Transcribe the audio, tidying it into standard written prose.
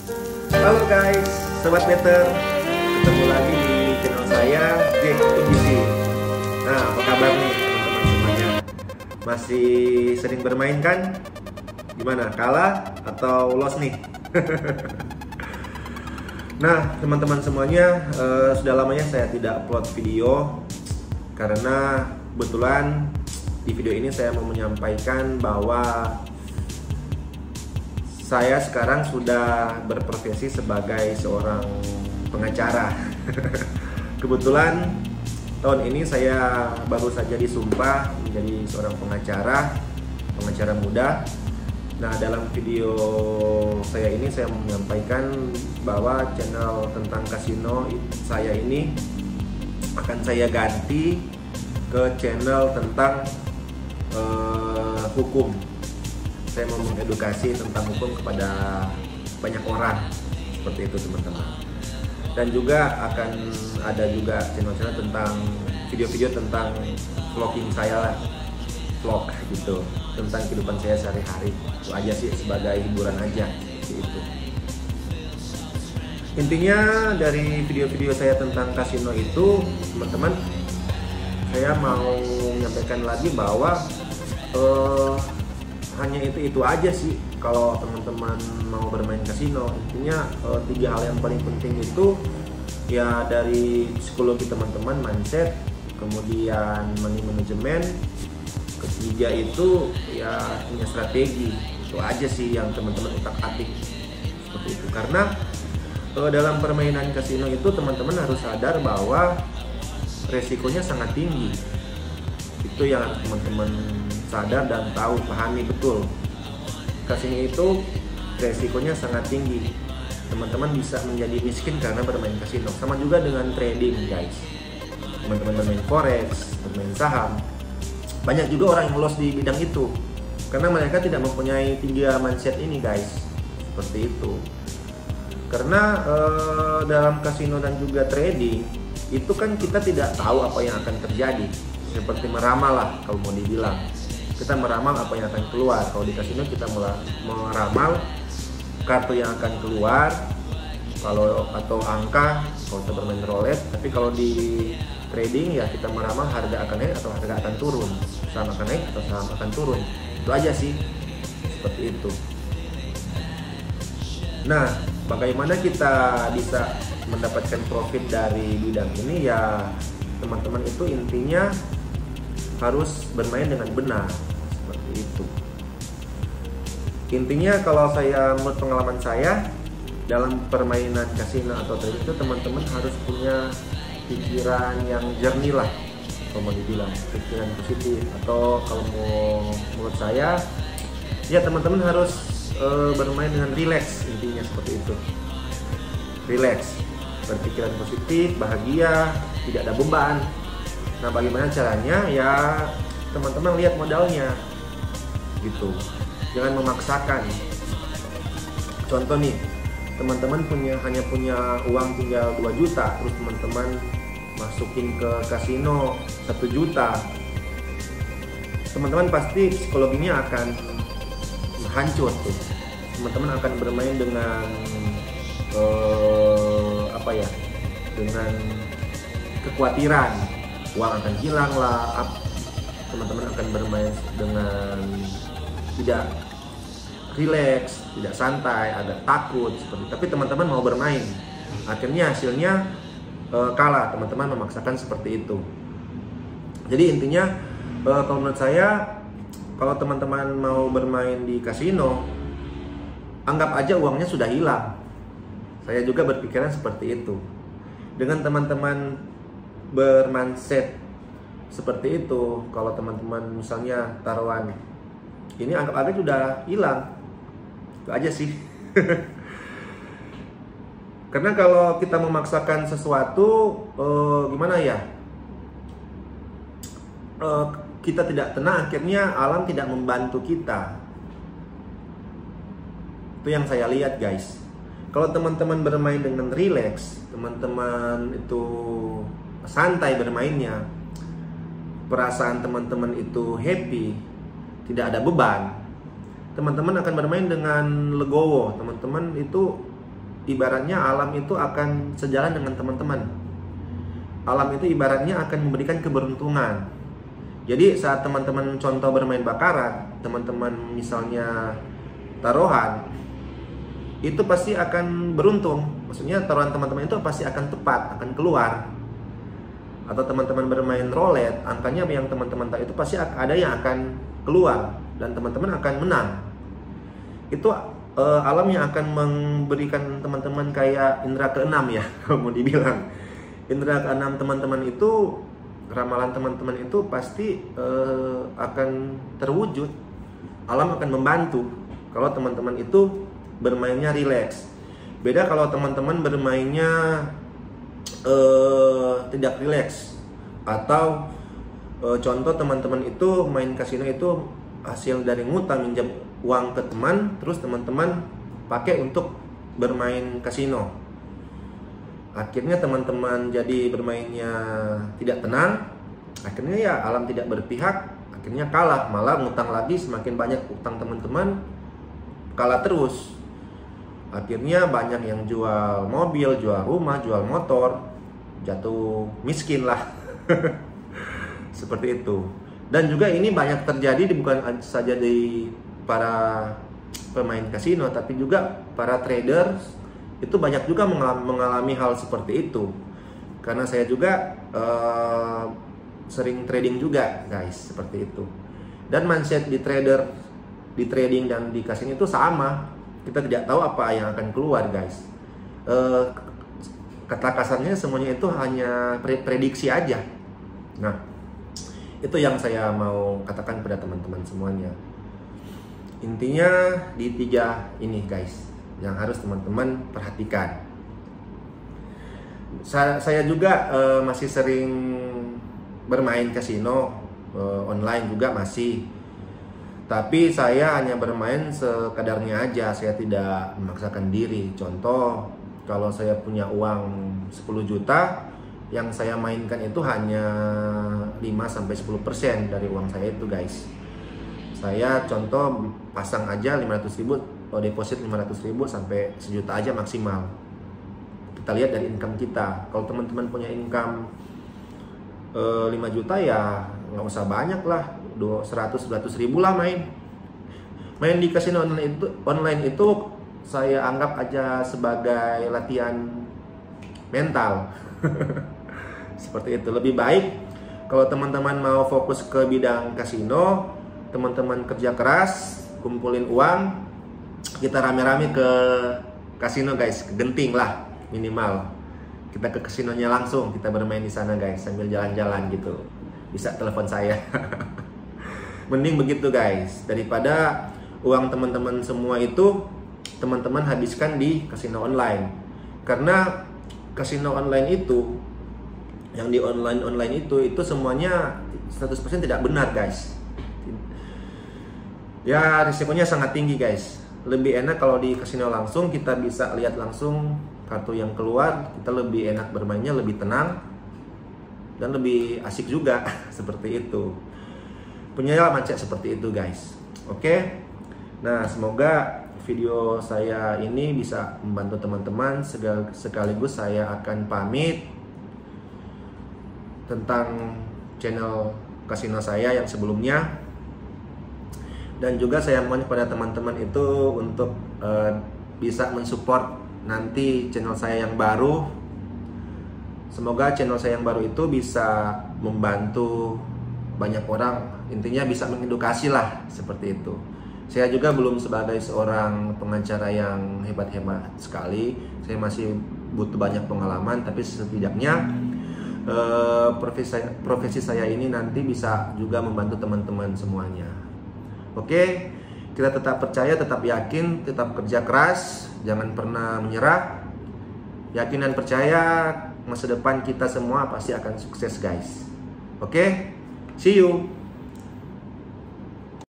Halo guys, Sobat Better. Ketemu lagi di channel saya, Jack PBC. Nah, apa kabar nih teman-teman semuanya? Masih sering bermain kan? Gimana, kalah atau lost nih? Nah, teman-teman semuanya, sudah lamanya saya tidak upload video karena kebetulan di video ini saya mau menyampaikan bahwa saya sekarang sudah berprofesi sebagai seorang pengacara. Kebetulan tahun ini saya baru saja disumpah menjadi seorang pengacara muda. Nah, dalam video saya ini saya menyampaikan bahwa channel tentang kasino saya ini akan saya ganti ke channel tentang hukum. Saya mau mengedukasi tentang hukum kepada banyak orang, seperti itu teman-teman. Dan juga akan ada juga channel-channel tentang video-video tentang vlogging saya lah, vlog gitu, tentang kehidupan saya sehari-hari. Itu aja sih, sebagai hiburan aja gitu. Intinya dari video-video saya tentang kasino itu, teman-teman, saya mau menyampaikan lagi bahwa hanya itu aja sih. Kalau teman-teman mau bermain kasino, intinya 3 hal yang paling penting itu ya dari psikologi teman-teman, mindset, kemudian money management, ketiga itu ya punya strategi. Itu aja sih yang teman-teman utak-atik seperti itu. Karena dalam permainan kasino itu teman-teman harus sadar bahwa resikonya sangat tinggi. Itu yang teman-teman sadar dan tahu, pahami betul. Kasino itu resikonya sangat tinggi. Teman-teman bisa menjadi miskin karena bermain kasino. Sama juga dengan trading, guys. Teman-teman bermain forex, bermain saham, banyak juga orang yang lost di bidang itu karena mereka tidak mempunyai 3 mindset ini, guys. Seperti itu. Karena dalam kasino dan juga trading itu kan kita tidak tahu apa yang akan terjadi. Seperti meramal lah kalau mau dibilang. Kita meramal apa yang akan keluar. Kalau di kasino kita meramal kartu yang akan keluar, atau angka kalau kita bermain roulette. Tapi kalau di trading ya kita meramal harga akan naik atau harga akan turun, saham akan naik atau saham akan turun. Itu aja sih, seperti itu. Nah, bagaimana kita bisa mendapatkan profit dari bidang ini? Ya teman-teman, itu intinya harus bermain dengan benar, seperti itu. Intinya kalau saya, menurut pengalaman saya dalam permainan kasino atau trading itu, teman-teman harus punya pikiran yang jernih lah, kalau mau dibilang pikiran positif. Atau kalau mau menurut saya ya teman-teman harus bermain dengan relax, intinya seperti itu. Relax, berpikiran positif, bahagia, tidak ada beban. Nah, bagaimana caranya? Ya teman-teman lihat modalnya gitu, jangan memaksakan. Contoh nih, teman-teman hanya punya uang tinggal 2 juta, terus teman-teman masukin ke kasino 1 juta, teman-teman pasti psikologinya akan hancur tuh. Teman-teman akan bermain dengan dengan kekhawatiran, uang akan hilang lah. Teman-teman akan bermain dengan tidak rileks, tidak santai, ada takut seperti itu. Tapi teman-teman mau bermain, akhirnya hasilnya kalah. Teman-teman memaksakan seperti itu. Jadi intinya kalau menurut saya, kalau teman-teman mau bermain di kasino, anggap aja uangnya sudah hilang. Saya juga berpikiran seperti itu. Dengan teman-teman bermindset seperti itu, kalau teman-teman misalnya taruhan ini anggap aja sudah hilang, itu aja sih. Karena kalau kita memaksakan sesuatu, gimana ya, kita tidak tenang, akhirnya alam tidak membantu kita. Itu yang saya lihat, guys. Kalau teman-teman bermain dengan relax, teman-teman itu santai bermainnya, perasaan teman-teman itu happy, tidak ada beban, teman-teman akan bermain dengan legowo. Teman-teman itu ibaratnya alam itu akan sejalan dengan teman-teman. Alam itu ibaratnya akan memberikan keberuntungan. Jadi saat teman-teman contoh bermain bakaran, teman-teman misalnya taruhan, itu pasti akan beruntung. Maksudnya taruhan teman-teman itu pasti akan tepat, akan keluar. Atau teman-teman bermain roulette, angkanya yang teman-teman tahu itu pasti ada yang akan keluar dan teman-teman akan menang. Itu alam yang akan memberikan teman-teman kayak indera keenam ya, mau dibilang. Indera keenam teman-teman itu, ramalan teman-teman itu pasti akan terwujud. Alam akan membantu kalau teman-teman itu bermainnya rileks. Beda kalau teman-teman bermainnya tidak rileks. Atau contoh teman-teman itu main kasino itu hasil dari ngutang, minjam uang ke teman, terus teman-teman pakai untuk bermain kasino. Akhirnya teman-teman jadi bermainnya tidak tenang. Akhirnya ya alam tidak berpihak, akhirnya kalah, malah ngutang lagi, semakin banyak utang teman-teman, kalah terus. Akhirnya banyak yang jual mobil, jual rumah, jual motor, jatuh miskin lah. Seperti itu. Dan juga ini banyak terjadi bukan saja di para pemain kasino, tapi juga para trader itu banyak juga mengalami hal seperti itu. Karena saya juga sering trading juga guys, seperti itu. Dan mindset di trading dan di kasino itu sama. Kita tidak tahu apa yang akan keluar guys. Kata kasarnya semuanya itu hanya prediksi aja. Nah, itu yang saya mau katakan pada teman-teman semuanya. Intinya di 3 ini guys yang harus teman-teman perhatikan. Saya juga masih sering bermain kasino online juga masih. Tapi saya hanya bermain sekadarnya aja, saya tidak memaksakan diri. Contoh, kalau saya punya uang 10 juta, yang saya mainkan itu hanya 5-10% dari uang saya itu guys. Saya contoh pasang aja 500.000, deposit 500.000 sampai 1 juta aja maksimal. Kita lihat dari income kita. Kalau teman-teman punya income 5 juta ya nggak usah banyak lah, 100-200 ribu lah main di kasino online itu saya anggap aja sebagai latihan mental. Seperti itu. Lebih baik kalau teman-teman mau fokus ke bidang kasino, teman-teman kerja keras, kumpulin uang, kita rame-rame ke kasino guys, ke Genting lah minimal. Kita ke kasinonya langsung, kita bermain di sana guys, sambil jalan-jalan gitu. Bisa telepon saya. Mending begitu guys, daripada uang teman-teman semua itu teman-teman habiskan di kasino online. Karena kasino online itu, yang di online itu semuanya 100% tidak benar guys. Ya risikonya sangat tinggi guys. Lebih enak kalau di kasino langsung, kita bisa lihat langsung kartu yang keluar, kita lebih enak bermainnya, lebih tenang dan lebih asik juga. Seperti itu. Punya mindset seperti itu guys. Oke. Nah, semoga video saya ini bisa membantu teman-teman. Sekaligus saya akan pamit tentang channel kasino saya yang sebelumnya. Dan juga saya mohon kepada teman-teman itu untuk bisa mensupport nanti channel saya yang baru. Semoga channel saya yang baru itu bisa membantu banyak orang, intinya bisa mengedukasi lah, seperti itu. Saya juga belum sebagai seorang pengacara yang hebat-hebat sekali. Saya masih butuh banyak pengalaman, tapi setidaknya profesi saya ini nanti bisa juga membantu teman-teman semuanya. Oke, kita tetap percaya, tetap yakin, tetap kerja keras, jangan pernah menyerah. Yakin dan percaya masa depan kita semua pasti akan sukses guys. Oke, see you.